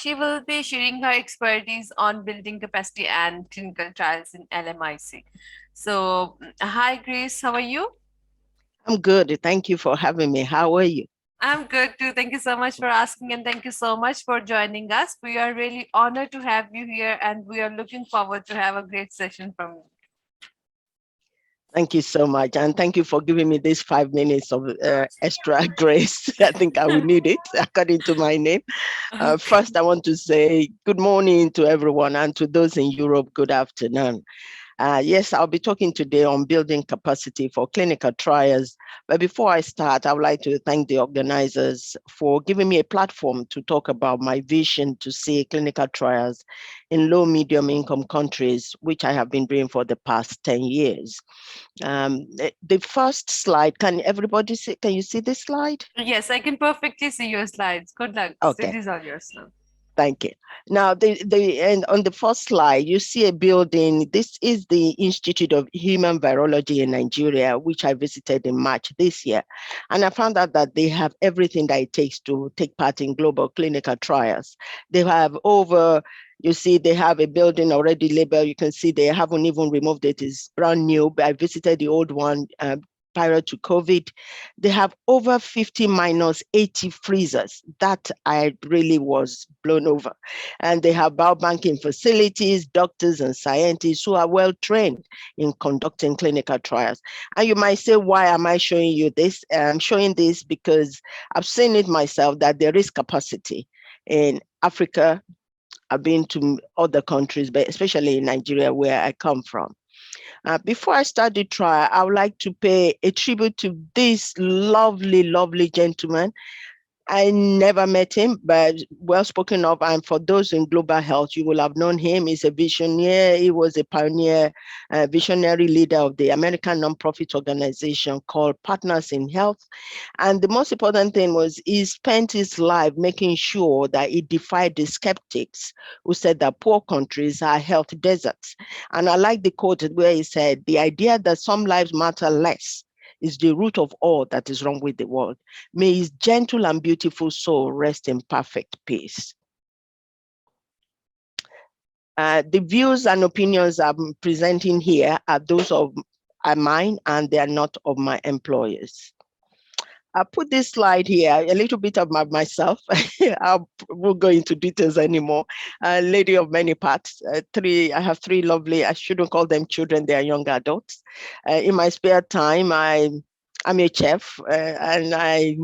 She will be sharing her expertise on building capacity and clinical trials in LMIC. So, hi Grace, how are you? I'm good. Thank you for having me. How are you? I'm good too. Thank you so much for asking, and thank you so much for joining us. We are really honored to have you here, and we are looking forward to have a great session from you. Thank you so much. And thank you for giving me this 5 minutes of extra grace. I think I will need it according to my name. Okay. First, I want to say good morning to everyone, and to those in Europe, good afternoon. Yes, I'll be talking today on building capacity for clinical trials. But before I start, I would like to thank the organizers for giving me a platform to talk about my vision to see clinical trials in low, medium income countries, which I have been doing for the past 10 years. The first slide, can everybody see? Can you see this slide? Yes, I can perfectly see your slides. Good luck. It Okay. is all yours now. Thank you. Now, and on the first slide, you see a building. This is the Institute of Human Virology in Nigeria, which I visited in March this year. And I found out that they have everything that it takes to take part in global clinical trials. They have over, you see, they have a building already labeled. You can see they haven't even removed it. It's brand new. But I visited the old one prior to COVID. They have over 50 minus 80 freezers. That I really was blown over. And they have biobanking facilities, doctors and scientists who are well trained in conducting clinical trials. And you might say, why am I showing you this? I'm showing this because I've seen it myself that there is capacity in Africa. I've been to other countries, but especially in Nigeria, where I come from. Before I start the trial, I would like to pay a tribute to this lovely, lovely gentleman. I never met him, but well spoken of. And for those in global health, you will have known him. He's a visionary. He was a pioneer, visionary leader of the American nonprofit organization called Partners in Health. And the most important thing was he spent his life making sure that he defied the skeptics who said that poor countries are health deserts. And I like the quote where he said, the idea that some lives matter less is the root of all that is wrong with the world. May his gentle and beautiful soul rest in perfect peace. The views and opinions I'm presenting here are those of are mine, and they are not of my employers. I put this slide here, a little bit of myself. I won't go into details anymore. Lady of many parts. I have three lovely, I shouldn't call them children, they are young adults. In my spare time, I'm a chef, and I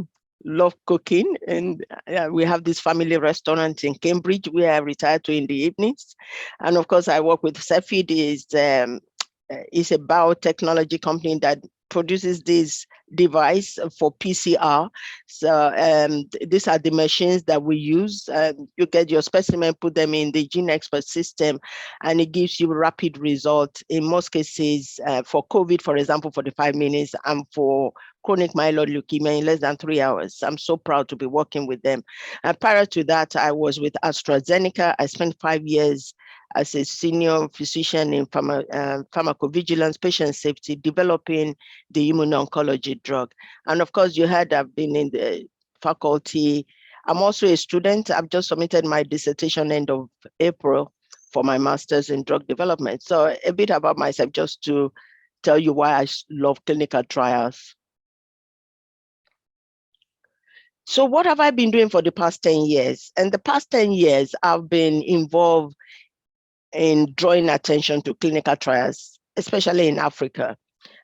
love cooking. And we have this family restaurant in Cambridge where I retire to in the evenings. And of course, I work with Cepheid. Is a biotechnology company that produces this device for PCR. So these are the machines that we use. You get your specimen, put them in the gene expert system, and it gives you rapid results. In most cases, for COVID, for example, 45 minutes, and for chronic myeloid leukemia in less than 3 hours. I'm so proud to be working with them. Prior to that, I was with AstraZeneca. I spent 5 years as a senior physician in pharmacovigilance, patient safety, developing the immuno-oncology drug. And of course, you heard I've been in the faculty. I'm also a student. I've just submitted my dissertation end of April for my master's in drug development. So a bit about myself, just to tell you why I love clinical trials. So what have I been doing for the past 10 years? And the past 10 years, I've been involved in drawing attention to clinical trials, especially in Africa.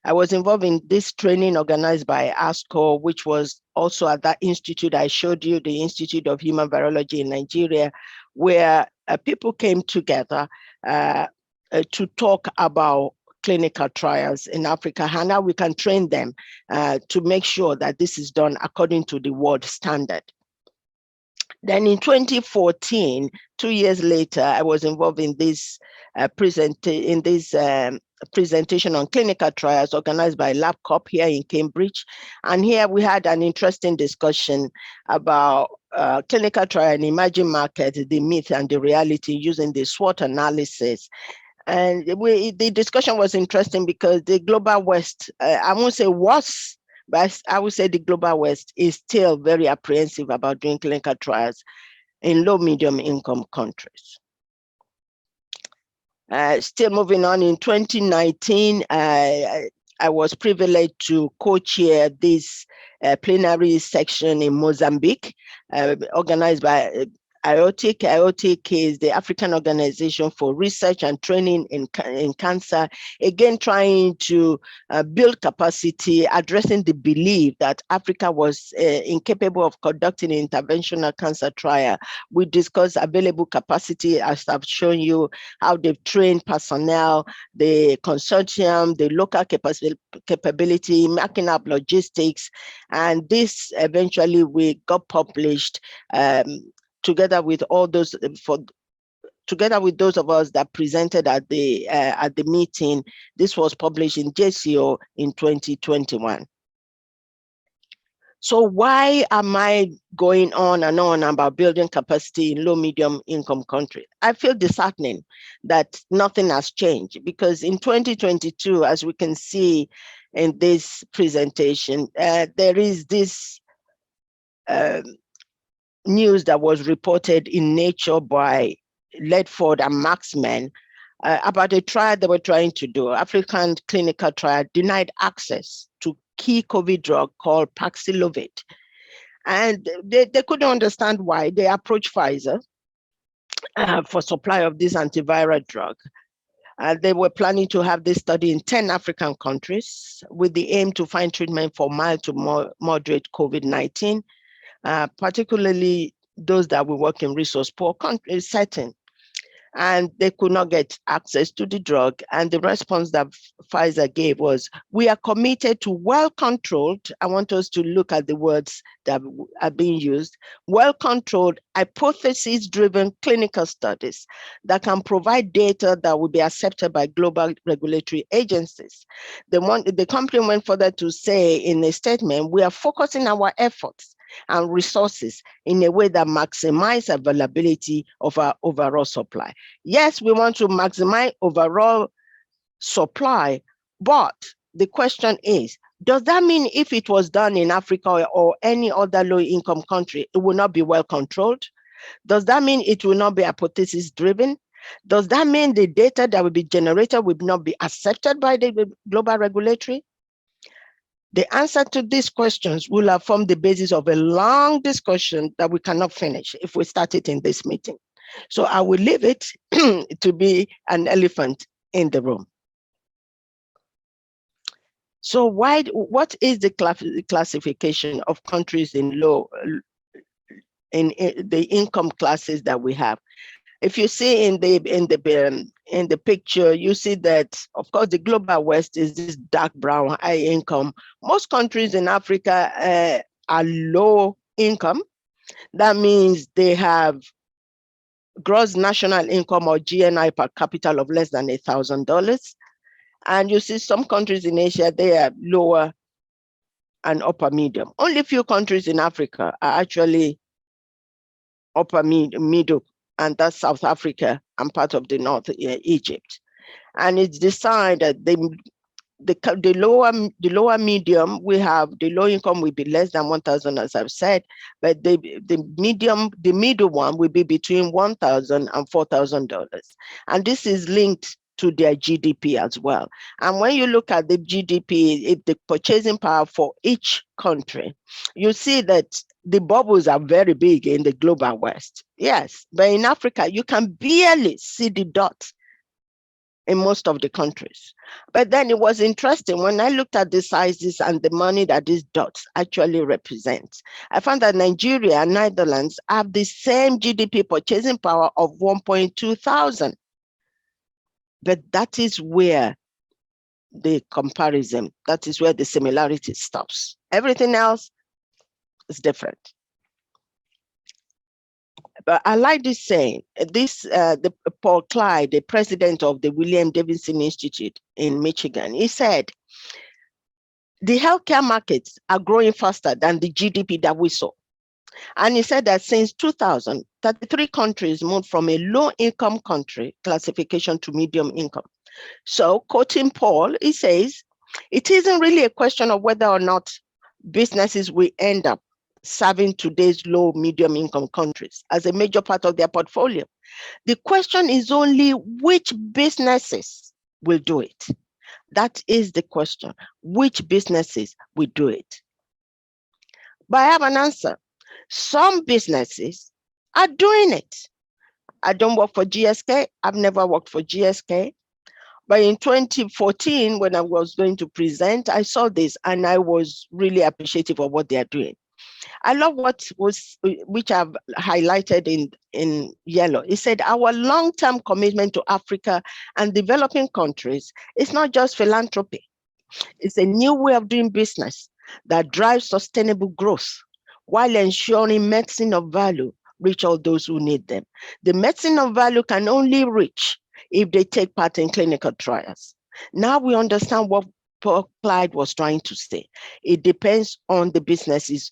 I was involved in this training organized by ASCO, which was also at that institute I showed you, the Institute of Human Virology in Nigeria, where people came together to talk about clinical trials in Africa, and how we can train them to make sure that this is done according to the world standard. Then in 2014, 2 years later, I was involved in this presentation on clinical trials organized by LabCorp here in Cambridge. And here we had an interesting discussion about clinical trial in emerging markets, the myth and the reality, using the SWOT analysis. And the discussion was interesting because the global West, I won't say was, but I would say the global West is still very apprehensive about doing clinical trials. in low medium income countries. Still moving on, in 2019, I was privileged to co-chair this plenary section in Mozambique, organized by IOTIC. IOTIC is the African Organization for Research and Training in Cancer, again trying to build capacity, addressing the belief that Africa was incapable of conducting an interventional cancer trial. We discussed available capacity, as I've shown you, how they've trained personnel, the consortium, the local capability, marking up logistics, and this eventually we got published together with all those together with those of us that presented at the meeting. This was published in JCO in 2021. So why am I going on and on about building capacity in low medium income countries? I feel disheartening that nothing has changed, because in 2022, as we can see in this presentation, there is this news that was reported in Nature by Ledford and Maxman about a trial they were trying to do, African clinical trial, denied access to key COVID drug called Paxlovid. And they couldn't understand why. They approached Pfizer for supply of this antiviral drug. They were planning to have this study in 10 African countries with the aim to find treatment for mild to moderate COVID-19. Particularly those that will work in resource-poor countries setting. And they could not get access to the drug. And the response that Pfizer gave was, we are committed to well-controlled, I want us to look at the words that are being used, well-controlled, hypothesis-driven clinical studies that can provide data that will be accepted by global regulatory agencies. The company went further to say in a statement, we are focusing our efforts and resources in a way that maximize availability of our overall supply. Yes, we want to maximize overall supply, but the question is, does that mean if it was done in Africa or any other low-income country, it will not be well controlled? Does that mean it will not be hypothesis driven? Does that mean the data that will be generated will not be accepted by the global regulatory? The answer to these questions will have formed the basis of a long discussion that we cannot finish if we start it in this meeting. So I will leave it to be an elephant in the room. So what is the classification of countries in the income classes that we have? If you see in the picture, you see that, of course, the global West is this dark brown, high income. Most countries in Africa are low income. That means they have gross national income or GNI per capita of less than $1,000. And you see some countries in Asia, they are lower and upper medium. Only a few countries in Africa are actually upper middle, and that's South Africa and part of the North Egypt. And it's decided the lower medium, we have the low income will be less than 1,000, as I've said, but the middle one will be between $1,000 and $4,000. And this is linked to their GDP as well. And when you look at the GDP, if the purchasing power for each country, you see that the bubbles are very big in the global West. Yes, but in Africa, you can barely see the dots in most of the countries. But then it was interesting when I looked at the sizes and the money that these dots actually represent. I found that Nigeria and Netherlands have the same GDP purchasing power of 1.2 thousand. But that is where the comparison, that is where the similarity stops. Everything else is different. But I like this saying, the Paul Clyde, the president of the William Davidson Institute in Michigan, he said, the healthcare markets are growing faster than the GDP that we saw. And he said that since 2000, 33 countries moved from a low-income country classification to medium income. So quoting Paul, he says, it isn't really a question of whether or not businesses will end up serving today's low, medium income countries as a major part of their portfolio. The question is only which businesses will do it. That is the question. Which businesses will do it? But I have an answer. Some businesses are doing it. I don't work for GSK. I've never worked for GSK. But in 2014, when I was going to present, I saw this and I was really appreciative of what they are doing. I love which I've highlighted in yellow. It said our long-term commitment to Africa and developing countries is not just philanthropy. It's a new way of doing business that drives sustainable growth while ensuring medicine of value reach all those who need them. The medicine of value can only reach if they take part in clinical trials. Now we understand what Paul Clyde was trying to say. It depends on the businesses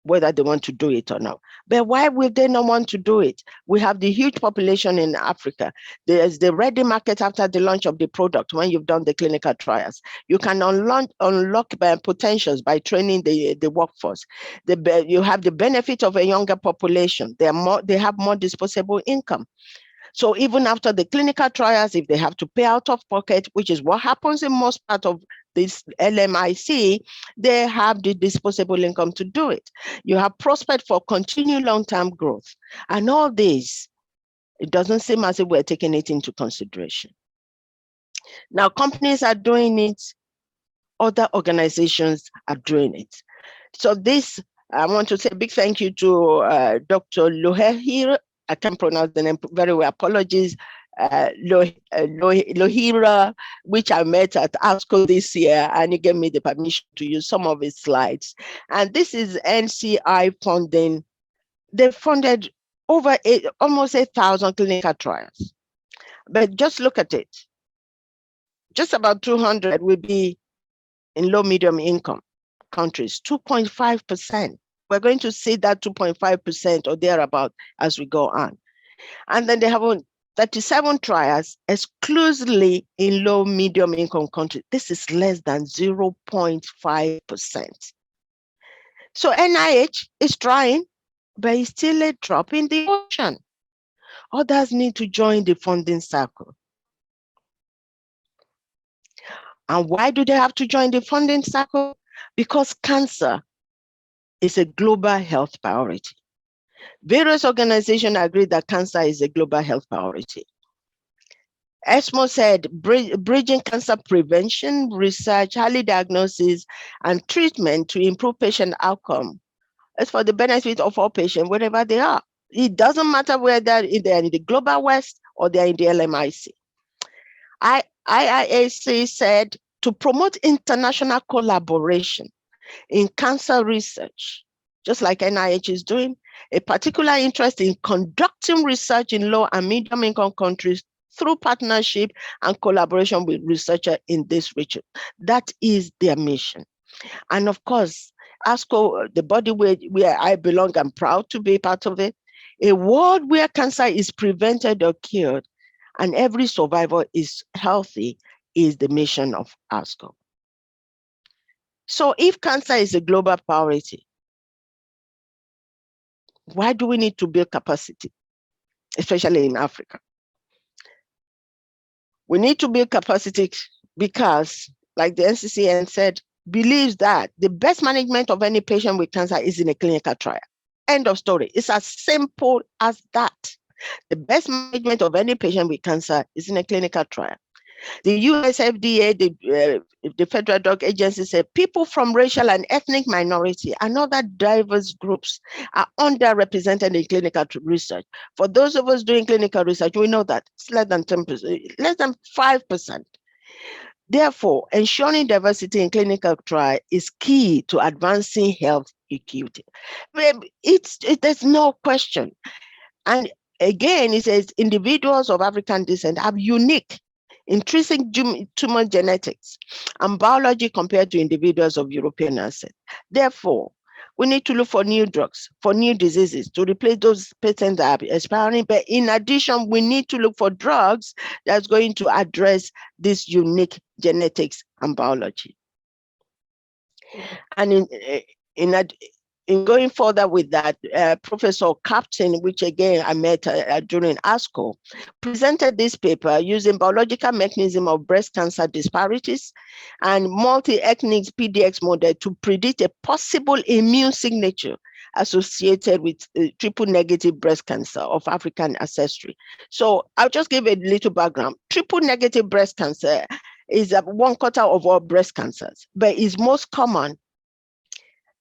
whether they want to do it or not. But why will they not want to do it? We have the huge population in Africa. There's the ready market after the launch of the product when you've done the clinical trials. You can unlock potentials by training the workforce. You have the benefit of a younger population. They have more disposable income. So even after the clinical trials, if they have to pay out of pocket, which is what happens in most part of this LMIC, they have the disposable income to do it. You have prospect for continued long-term growth. And all this, it doesn't seem as if we're taking it into consideration. Now, companies are doing it. Other organizations are doing it. So this, I want to say a big thank you to Dr. Lohehir. I can't pronounce the name very well. Apologies. Lohira, which I met at ASCO this year, and he gave me the permission to use some of his slides. And this is NCI funding. They funded almost 8,000 clinical trials. But just look at it. Just about 200 will be in low, medium income countries, 2.5%. We're going to see that 2.5% or thereabout as we go on. And then they have 37 trials exclusively in low, medium income countries. This is less than 0.5%. So NIH is trying, but it's still a drop in the ocean. Others need to join the funding circle. And why do they have to join the funding circle? Because cancer is a global health priority. Various organizations agree that cancer is a global health priority. ESMO said bridging cancer prevention, research, early diagnosis, and treatment to improve patient outcome is for the benefit of all patients, wherever they are. It doesn't matter whether they're in the Global West or they're in the LMIC. IIAC said to promote international collaboration in cancer research, just like NIH is doing, a particular interest in conducting research in low and medium income countries through partnership and collaboration with researchers in this region. That is their mission. And of course, ASCO, the body where I belong, I'm proud to be part of it. A world where cancer is prevented or cured and every survivor is healthy is the mission of ASCO. So if cancer is a global priority, why do we need to build capacity, especially in Africa? We need to build capacity because, like the NCCN said, believes that the best management of any patient with cancer is in a clinical trial. End of story. It's as simple as that. The best management of any patient with cancer is in a clinical trial. The US FDA, the Federal Drug Agency, said people from racial and ethnic minority and other diverse groups are underrepresented in clinical research. For those of us doing clinical research, we know that it's less than 10%, less than 5%. Therefore, ensuring diversity in clinical trial is key to advancing health equity. There's no question. And again, it says individuals of African descent have unique intrinsic tumor genetics and biology compared to individuals of European ancestry. Therefore, we need to look for new drugs, for new diseases to replace those patents that are expiring. But in addition, we need to look for drugs that's going to address this unique genetics and biology. And in in going further with that, Professor Captain, which again I met during ASCO, presented this paper using biological mechanism of breast cancer disparities and multi-ethnic PDX model to predict a possible immune signature associated with triple negative breast cancer of African ancestry. So I'll just give a little background. Triple negative breast cancer is 1/4 of all breast cancers, but is most common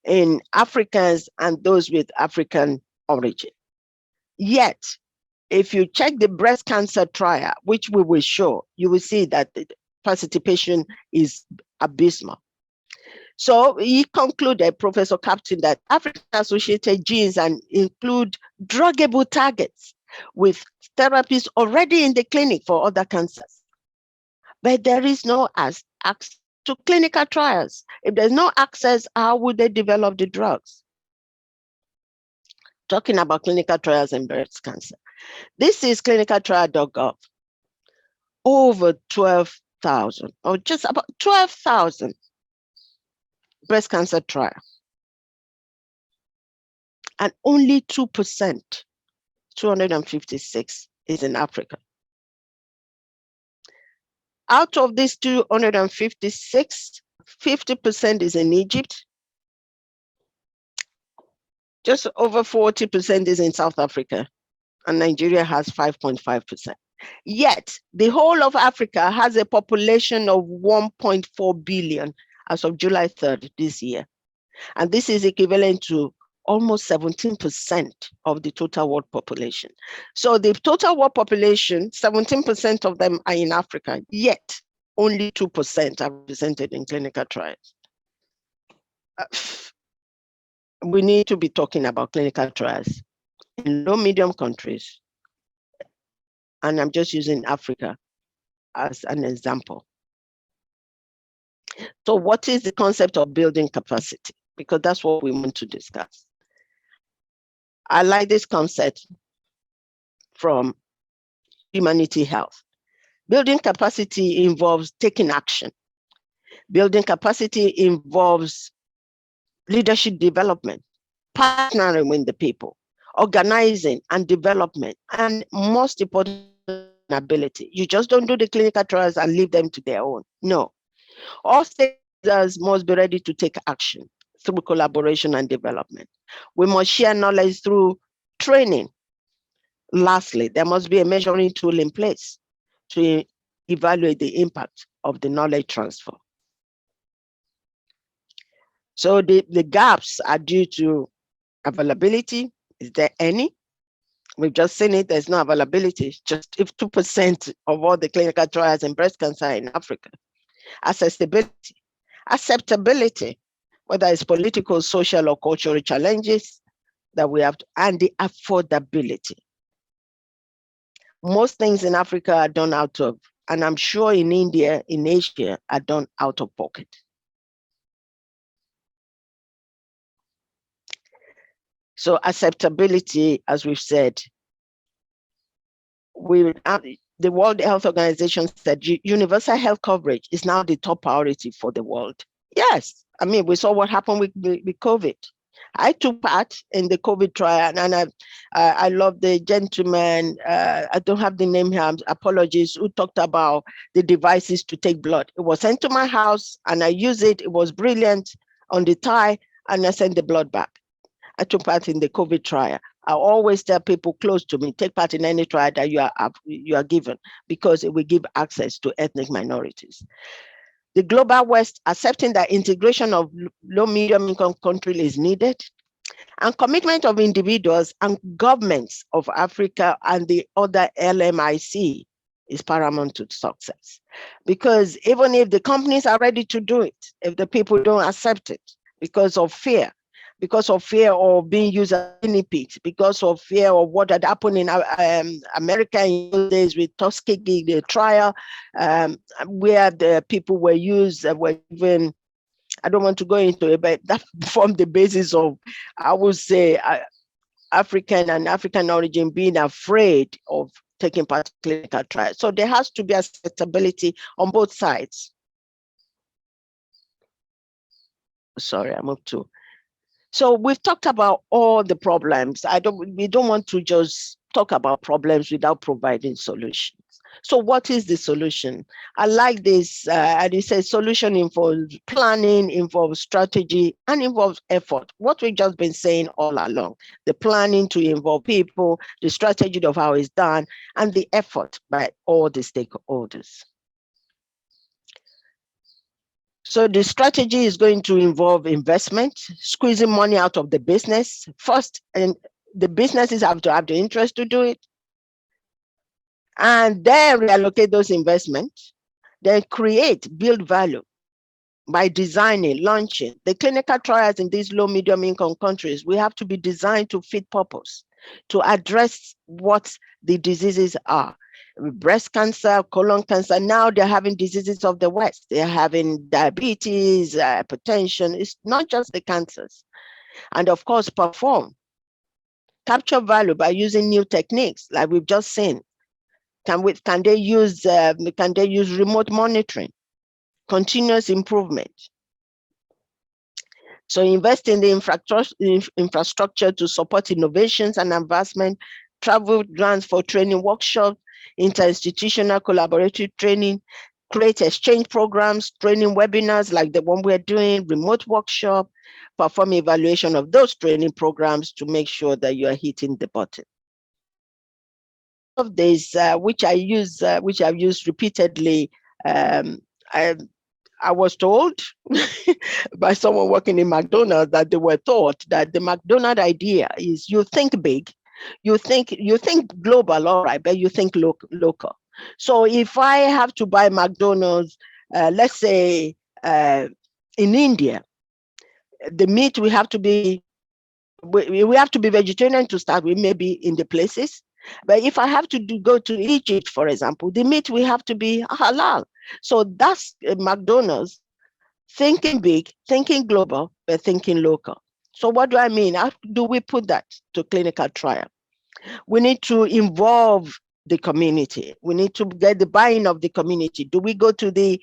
in Africans and those with African origin. Yet, if you check the breast cancer trial, which we will show, you will see that the participation is abysmal. So he concluded, Professor Captain, that African-associated genes and include druggable targets with therapies already in the clinic for other cancers. But there is no access to clinical trials. If there's no access, how would they develop the drugs? Talking about clinical trials in breast cancer. This is clinicaltrial.gov. Over 12,000, or just about 12,000 breast cancer trials. And only 2%, 256, is in Africa. Out of these 256, 50% is in Egypt. Just over 40% is in South Africa, and Nigeria has 5.5%. Yet, the whole of Africa has a population of 1.4 billion as of July 3rd this year. And this is equivalent to almost 17% of the total world population. So the total world population, 17% of them are in Africa, yet only 2% are represented in clinical trials. We need to be talking about clinical trials in low-medium countries. And I'm just using Africa as an example. So what is the concept of building capacity? Because that's what we want to discuss. I like this concept from Humanity Health. Building capacity involves taking action. Building capacity involves leadership development, partnering with the people, organizing and development, and most important, ability. You just don't do the clinical trials and leave them to their own. No. All stakeholders must be ready to take action through collaboration and development. We must share knowledge through training. Lastly, there must be a measuring tool in place to evaluate the impact of the knowledge transfer. So the gaps are due to availability. Is there any? We've just seen it, there's no availability. Just if 2% of all the clinical trials in breast cancer in Africa. Accessibility, acceptability, whether it's political, social, or cultural challenges that we have, and the affordability. Most things in Africa are done out of, and I'm sure in India, in Asia, are done out of pocket. So acceptability, as we've said, the World Health Organization said universal health coverage is now the top priority for the world. Yes, I mean, we saw what happened with COVID. I took part in the COVID trial, and I love the gentleman, I don't have the name here, apologies, who talked about the devices to take blood. It was sent to my house, and I used it. It was brilliant on the tie, and I sent the blood back. I took part in the COVID trial. I always tell people close to me, take part in any trial that you are given, because it will give access to ethnic minorities. The Global West accepting that integration of low medium income countries is needed, and commitment of individuals and governments of Africa and the other LMIC is paramount to success. Because even if the companies are ready to do it, if the people don't accept it because of fear of being used as guinea pigs, because of fear of what had happened in America in those days with Tuskegee, the trial, where the people were used, were even, I don't want to go into it, but that formed the basis of, I would say, African and African origin being afraid of taking part in clinical trials. So there has to be acceptability on both sides. Sorry, I moved to. So we've talked about all the problems. We don't want to just talk about problems without providing solutions. So what is the solution? I like this, and it says solution involves planning, involves strategy, and involves effort. What we've just been saying all along, the planning to involve people, the strategy of how it's done, and the effort by all the stakeholders. So the strategy is going to involve investment, squeezing money out of the business first, and the businesses have to have the interest to do it, and then reallocate those investments, then build value by designing, launching. The clinical trials in these low, medium income countries, we have to be designed to fit purpose, to address what the diseases are. Breast cancer, colon cancer, now they're having diseases of the West. They're having diabetes, hypertension. It's not just the cancers. And of course, capture value by using new techniques like we've just seen. Can they use remote monitoring, continuous improvement? So invest in the infrastructure to support innovations and advancement, travel grants for training workshops, interinstitutional collaborative training, create exchange programs, training webinars like the one we're doing, remote workshop, perform evaluation of those training programs to make sure that you are hitting the button. Of this, which I've used repeatedly, I was told by someone working in McDonald's that they were taught that the McDonald's idea is you think big, you think global, all right, but you think local. So if I have to buy McDonald's, let's say in India, the meat we have to be vegetarian to start with, maybe in the places. But if I have to go to Egypt, for example, the meat we have to be halal. So that's McDonald's thinking big, thinking global, but thinking local. So what do I mean? How do we put that to clinical trial? We need to involve the community. We need to get the buy-in of the community. Do we go to the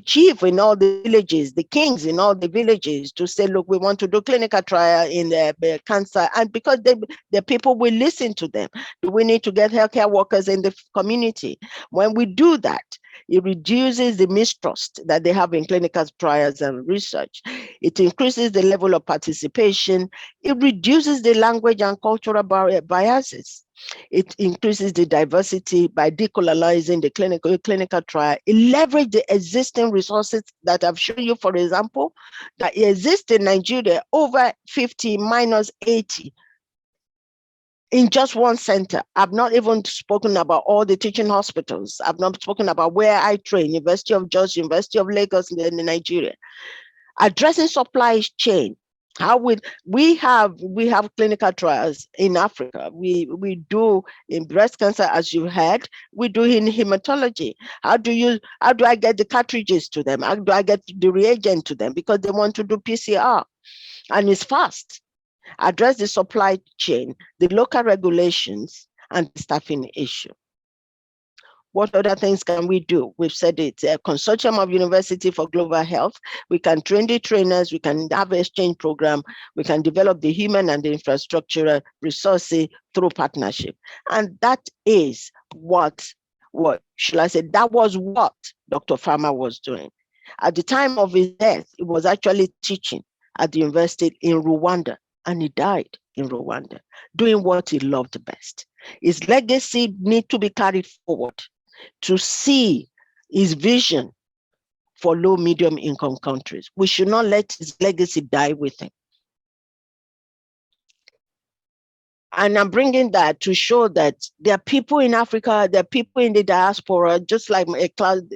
chief in all the villages, the kings in all the villages to say, look, we want to do clinical trial in the cancer? And because the people will listen to them. Do we need to get healthcare workers in the community? When we do that, it reduces the mistrust that they have in clinical trials and research. It increases the level of participation. It reduces the language and cultural biases. It increases the diversity by decolonizing the clinical trial. It leverages the existing resources that I've shown you, for example, that exist in Nigeria, over 50 minus 80 in just one center. I've not even spoken about all the teaching hospitals. I've not spoken about where I train, University of Georgia, University of Lagos in Nigeria. Addressing supply chain. How would we have clinical trials in Africa? We do in breast cancer, as you heard. We do in hematology. How do I get the cartridges to them? How do I get the reagent to them? Because they want to do PCR, and it's fast. Address the supply chain, the local regulations, and the staffing issue. What other things can we do? We've said it, a consortium of university for global health. We can train the trainers, we can have an exchange program, we can develop the human and the infrastructural resources through partnership. And that is what should I say, that was what Dr. Farmer was doing. At the time of his death, he was actually teaching at the university in Rwanda, and he died in Rwanda, doing what he loved best. His legacy needs to be carried forward to see his vision for low, medium income countries. We should not let his legacy die with him. And I'm bringing that to show that there are people in Africa, there are people in the diaspora, just like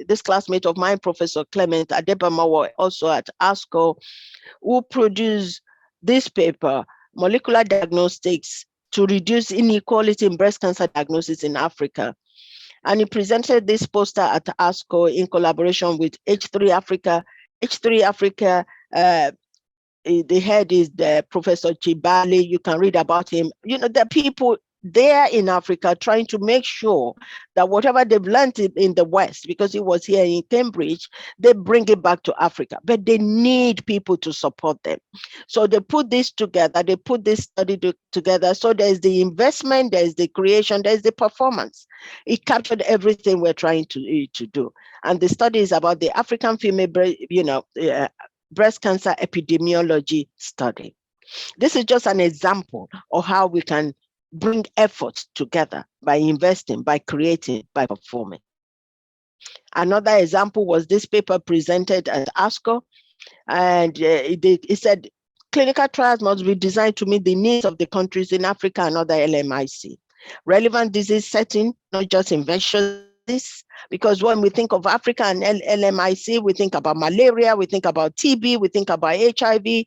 this classmate of mine, Professor Clement Adebamawa, also at ASCO, who produced this paper, Molecular Diagnostics to Reduce Inequality in Breast Cancer Diagnosis in Africa. And he presented this poster at ASCO in collaboration with H3 Africa. H3 Africa, the head is the Professor Chibali. You can read about him. You know, the people there in Africa trying to make sure that whatever they've learned in the West, because it was here in Cambridge, they bring it back to Africa. But they need people to support them. So they put this together, they put this study together. So there's the investment, there's the creation, there's the performance. It captured everything we're trying to do. And the study is about the African female, breast cancer epidemiology study. This is just an example of how we can bring efforts together by investing, by creating, by performing. Another example was this paper presented at ASCO, and it said clinical trials must be designed to meet the needs of the countries in Africa and other LMIC. Relevant disease setting, not just infectious disease, because when we think of Africa and LMIC, we think about malaria, we think about TB, we think about HIV,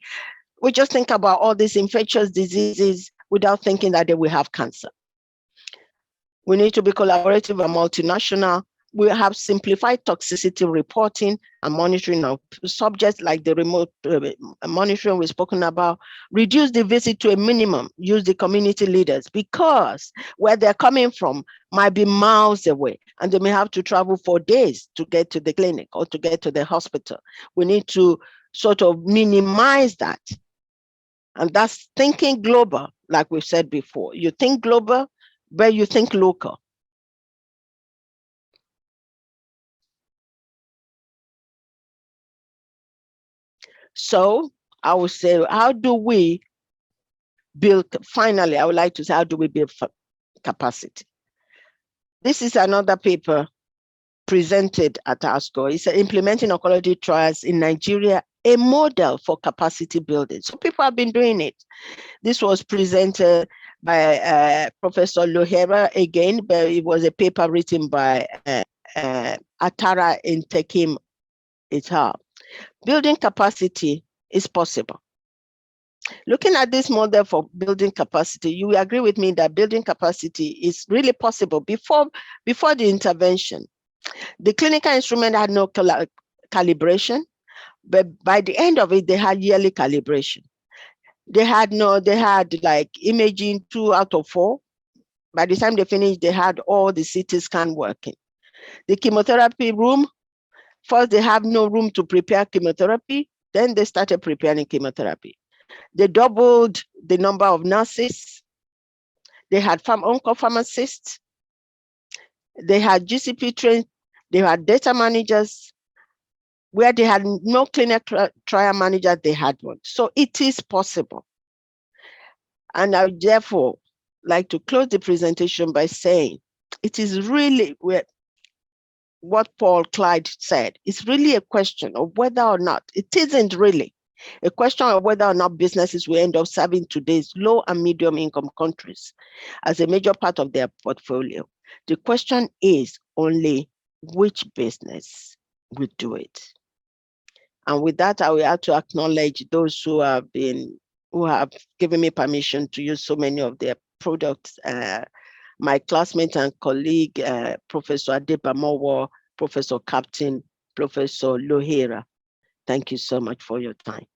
we just think about all these infectious diseases without thinking that they will have cancer. We need to be collaborative and multinational. We have simplified toxicity reporting and monitoring of subjects, like the remote monitoring we've spoken about. Reduce the visit to a minimum. Use the community leaders, because where they're coming from might be miles away, and they may have to travel for days to get to the clinic or to get to the hospital. We need to sort of minimize that. And that's thinking global, like we've said before. You think global, but you think local. So I would say, how do we build, finally, I would like to say, how do we build capacity? This is another paper presented at ASCO. It's implementing oncology trials in Nigeria, a model for capacity building. So people have been doing it. This was presented by Professor Lohera again, but it was a paper written by Atara Intekim et al. Building capacity is possible. Looking at this model for building capacity, you will agree with me that building capacity is really possible before the intervention. The clinical instrument had no calibration, but by the end of it, they had yearly calibration. They had like imaging 2 out of 4. By the time they finished, they had all the CT scan working. The chemotherapy room, first they have no room to prepare chemotherapy, then they started preparing chemotherapy. They doubled the number of nurses. They had oncopharmacists. They had GCP trained. They had data managers. Where they had no clinical trial manager, they had one. So it is possible. And I would therefore like to close the presentation by saying it is really what Paul Clyde said. It's really a question of whether or not, it isn't really a question of whether or not businesses will end up serving today's low and medium income countries as a major part of their portfolio. The question is only which business will do it. And with that, I will have to acknowledge those who have given me permission to use so many of their products. My classmate and colleague, Professor Adebamowo, Professor Captain, Professor Lohera. Thank you so much for your time.